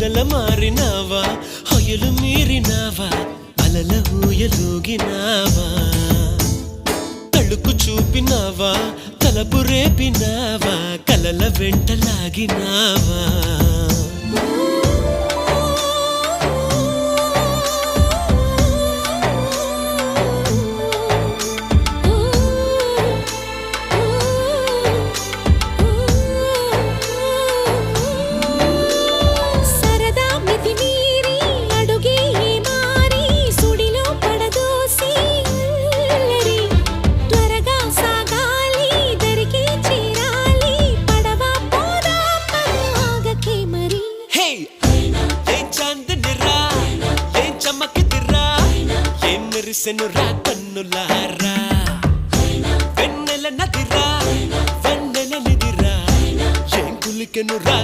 మొదల మారినావా హొయలు మీరినావా అలల ఊయలూగినావా తళుకు చూపినావా తలపు రేపినావా కలల వెంటలాగినావా మెరిసెనురా కన్నులారా వెన్నెల నదిరా వెన్నెల నిదిరా ఏం కులికెనురా